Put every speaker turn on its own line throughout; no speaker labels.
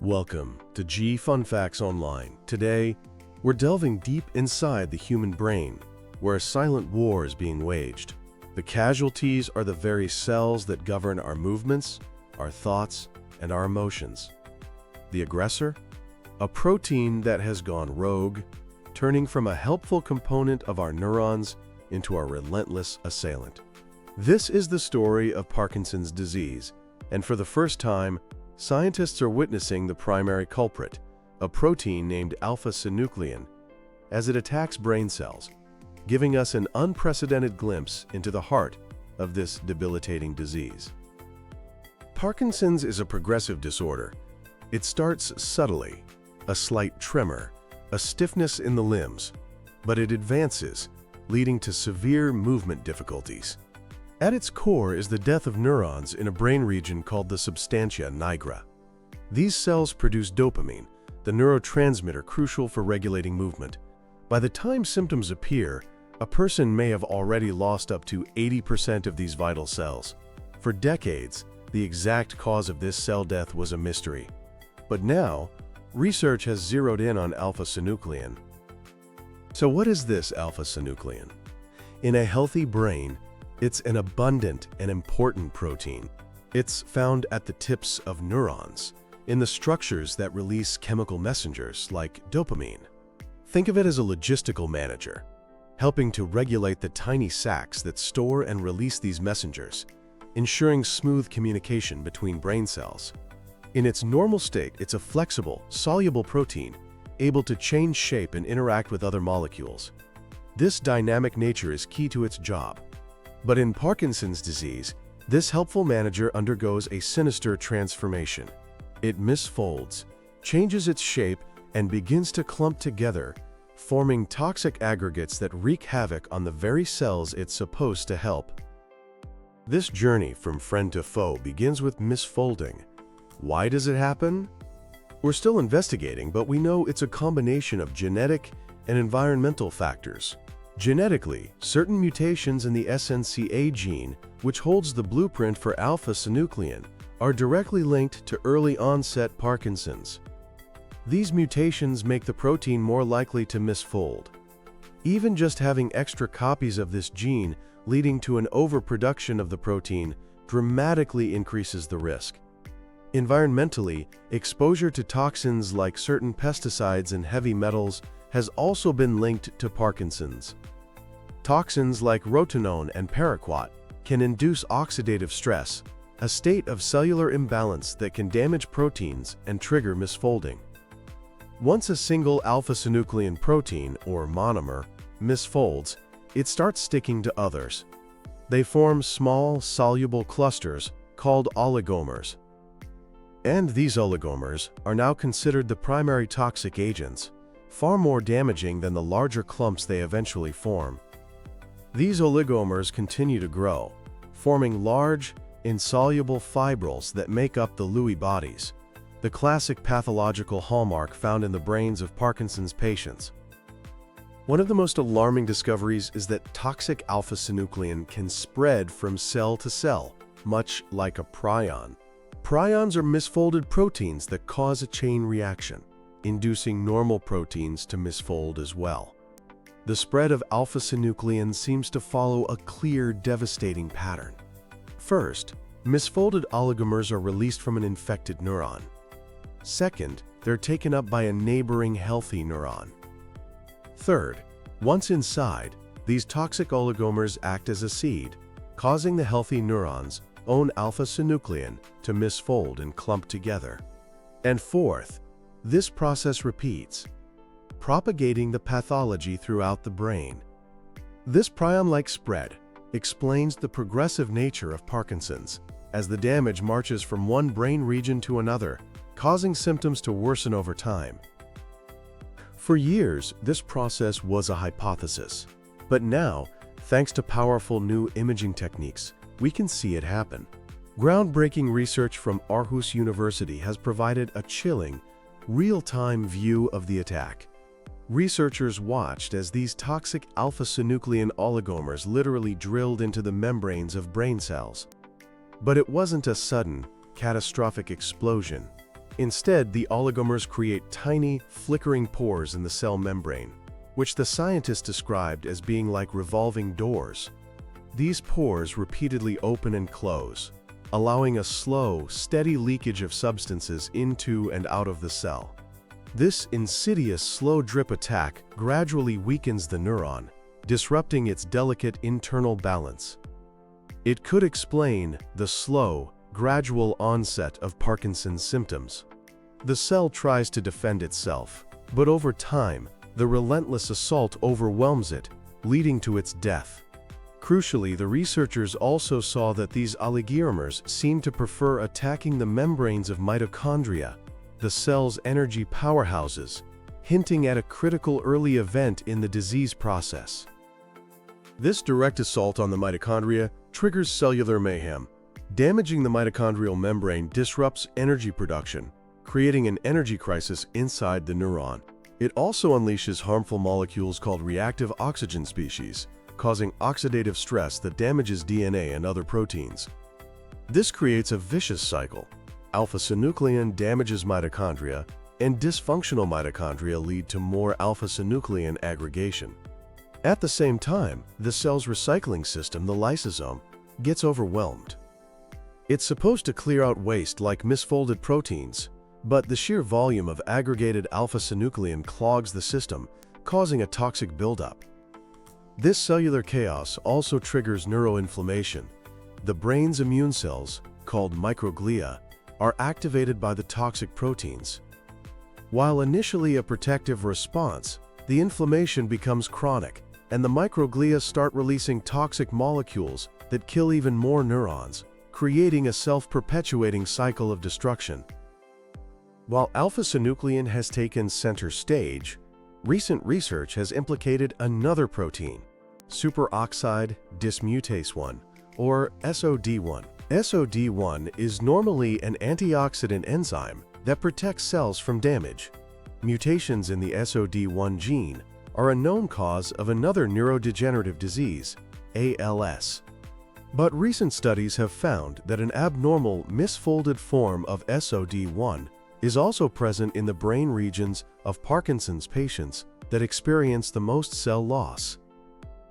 Welcome to G Fun Facts Online. Today, we're delving deep inside the human brain, where a silent war is being waged. The casualties are the very cells that govern our movements, our thoughts, and our emotions. The aggressor? A protein that has gone rogue, turning from a helpful component of our neurons into a relentless assailant. This is the story of Parkinson's disease, and for the first time, scientists are witnessing the primary culprit, a protein named alpha-synuclein, as it attacks brain cells, giving us an unprecedented glimpse into the heart of this debilitating disease. Parkinson's is a progressive disorder. It starts subtly, a slight tremor, a stiffness in the limbs, but it advances, leading to severe movement difficulties. At its core is the death of neurons in a brain region called the substantia nigra. These cells produce dopamine, the neurotransmitter crucial for regulating movement. By the time symptoms appear, a person may have already lost up to 80% of these vital cells. For decades, the exact cause of this cell death was a mystery. But now, research has zeroed in on alpha-synuclein. So what is this alpha-synuclein? In a healthy brain, it's an abundant and important protein. It's found at the tips of neurons, in the structures that release chemical messengers like dopamine. Think of it as a logistical manager, helping to regulate the tiny sacs that store and release these messengers, ensuring smooth communication between brain cells. In its normal state, it's a flexible, soluble protein, able to change shape and interact with other molecules. This dynamic nature is key to its job. But in Parkinson's disease, this helpful manager undergoes a sinister transformation. It misfolds, changes its shape, and begins to clump together, forming toxic aggregates that wreak havoc on the very cells it's supposed to help. This journey from friend to foe begins with misfolding. Why does it happen? We're still investigating, but we know it's a combination of genetic and environmental factors. Genetically, certain mutations in the SNCA gene, which holds the blueprint for alpha-synuclein, are directly linked to early-onset Parkinson's. These mutations make the protein more likely to misfold. Even just having extra copies of this gene leading to an overproduction of the protein dramatically increases the risk. Environmentally, exposure to toxins like certain pesticides and heavy metals has also been linked to Parkinson's. Toxins like rotenone and paraquat can induce oxidative stress, a state of cellular imbalance that can damage proteins and trigger misfolding. Once a single alpha-synuclein protein, or monomer, misfolds, it starts sticking to others. They form small, soluble clusters called oligomers. And these oligomers are now considered the primary toxic agents, far more damaging than the larger clumps they eventually form. These oligomers continue to grow, forming large, insoluble fibrils that make up the Lewy bodies, the classic pathological hallmark found in the brains of Parkinson's patients. One of the most alarming discoveries is that toxic alpha-synuclein can spread from cell to cell, much like a prion. Prions are misfolded proteins that cause a chain reaction, inducing normal proteins to misfold as well. The spread of alpha-synuclein seems to follow a clear, devastating pattern. First, misfolded oligomers are released from an infected neuron. Second, they're taken up by a neighboring healthy neuron. Third, once inside, these toxic oligomers act as a seed, causing the healthy neurons' own alpha-synuclein to misfold and clump together. And fourth, this process repeats, propagating the pathology throughout the brain. This prion-like spread explains the progressive nature of Parkinson's, as the damage marches from one brain region to another, causing symptoms to worsen over time. For years, this process was a hypothesis, but now, thanks to powerful new imaging techniques, we can see it happen. Groundbreaking research from Aarhus University has provided a chilling, real-time view of the attack. Researchers watched as these toxic alpha-synuclein oligomers literally drilled into the membranes of brain cells. But it wasn't a sudden, catastrophic explosion. Instead, the oligomers create tiny, flickering pores in the cell membrane, which the scientists described as being like revolving doors. These pores repeatedly open and close, allowing a slow, steady leakage of substances into and out of the cell. This insidious slow drip attack gradually weakens the neuron, disrupting its delicate internal balance. It could explain the slow, gradual onset of Parkinson's symptoms. The cell tries to defend itself, but over time, the relentless assault overwhelms it, leading to its death. Crucially, the researchers also saw that these oligomers seem to prefer attacking the membranes of mitochondria, the cell's energy powerhouses, hinting at a critical early event in the disease process. This direct assault on the mitochondria triggers cellular mayhem. Damaging the mitochondrial membrane disrupts energy production, creating an energy crisis inside the neuron. It also unleashes harmful molecules called reactive oxygen species, causing oxidative stress that damages DNA and other proteins. This creates a vicious cycle. Alpha-synuclein damages mitochondria, and dysfunctional mitochondria lead to more alpha-synuclein aggregation. At the same time, the cell's recycling system, the lysosome, gets overwhelmed. It's supposed to clear out waste like misfolded proteins, but the sheer volume of aggregated alpha-synuclein clogs the system, causing a toxic buildup. This cellular chaos also triggers neuroinflammation. The brain's immune cells, called microglia, are activated by the toxic proteins. While initially a protective response, the inflammation becomes chronic, and the microglia start releasing toxic molecules that kill even more neurons, creating a self-perpetuating cycle of destruction. While alpha-synuclein has taken center stage, recent research has implicated another protein, superoxide dismutase 1, or SOD1. SOD1 is normally an antioxidant enzyme that protects cells from damage. Mutations in the SOD1 gene are a known cause of another neurodegenerative disease, ALS. But recent studies have found that an abnormal, misfolded form of SOD1 is also present in the brain regions of Parkinson's patients that experience the most cell loss.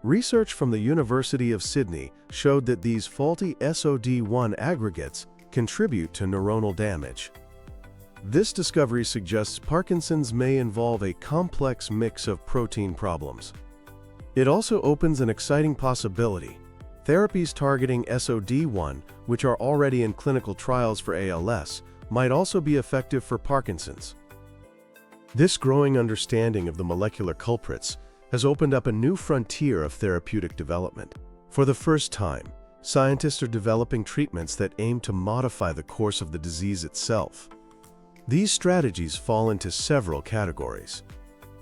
Research from the University of Sydney showed that these faulty SOD1 aggregates contribute to neuronal damage. This discovery suggests Parkinson's may involve a complex mix of protein problems. It also opens an exciting possibility. Therapies targeting SOD1, which are already in clinical trials for ALS, might also be effective for Parkinson's. This growing understanding of the molecular culprits has opened up a new frontier of therapeutic development. For the first time, scientists are developing treatments that aim to modify the course of the disease itself. These strategies fall into several categories.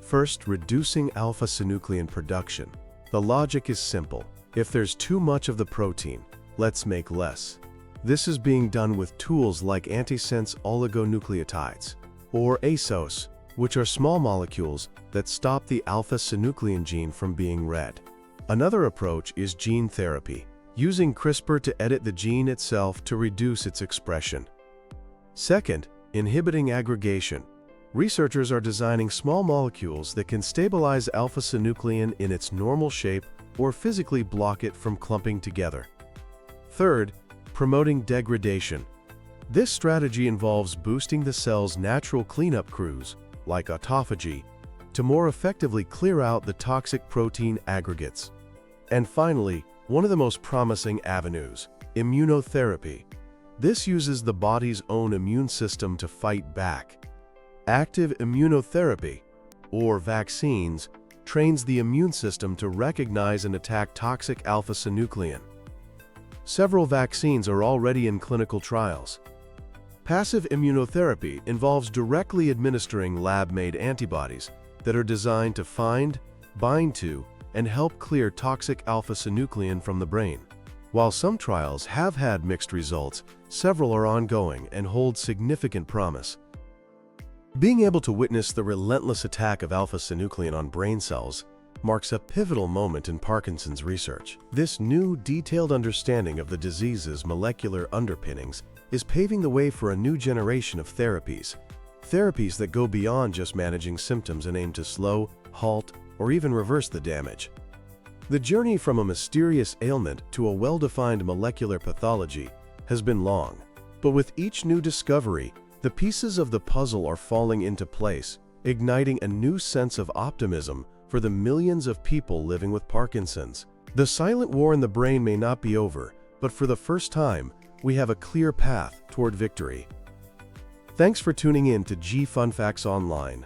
First, reducing alpha-synuclein production. The logic is simple. If there's too much of the protein, let's make less. This is being done with tools like antisense oligonucleotides, or ASOs, which are small molecules that stop the alpha-synuclein gene from being read. Another approach is gene therapy, using CRISPR to edit the gene itself to reduce its expression. Second, inhibiting aggregation. Researchers are designing small molecules that can stabilize alpha-synuclein in its normal shape or physically block it from clumping together. Third, promoting degradation. This strategy involves boosting the cell's natural cleanup crews, like autophagy, to more effectively clear out the toxic protein aggregates. And finally, one of the most promising avenues, immunotherapy. This uses the body's own immune system to fight back. Active immunotherapy, or vaccines, trains the immune system to recognize and attack toxic alpha-synuclein. Several vaccines are already in clinical trials. Passive immunotherapy involves directly administering lab-made antibodies that are designed to find, bind to, and help clear toxic alpha-synuclein from the brain. While some trials have had mixed results, several are ongoing and hold significant promise. Being able to witness the relentless attack of alpha-synuclein on brain cells marks a pivotal moment in Parkinson's research. This new, detailed understanding of the disease's molecular underpinnings is paving the way for a new generation of therapies. Therapies that go beyond just managing symptoms and aim to slow, halt, or even reverse the damage. The journey from a mysterious ailment to a well-defined molecular pathology has been long, but with each new discovery, the pieces of the puzzle are falling into place, igniting a new sense of optimism for the millions of people living with Parkinson's. The silent war in the brain may not be over, but for the first time, we have a clear path toward victory. Thanks for tuning in to G Fun Facts Online.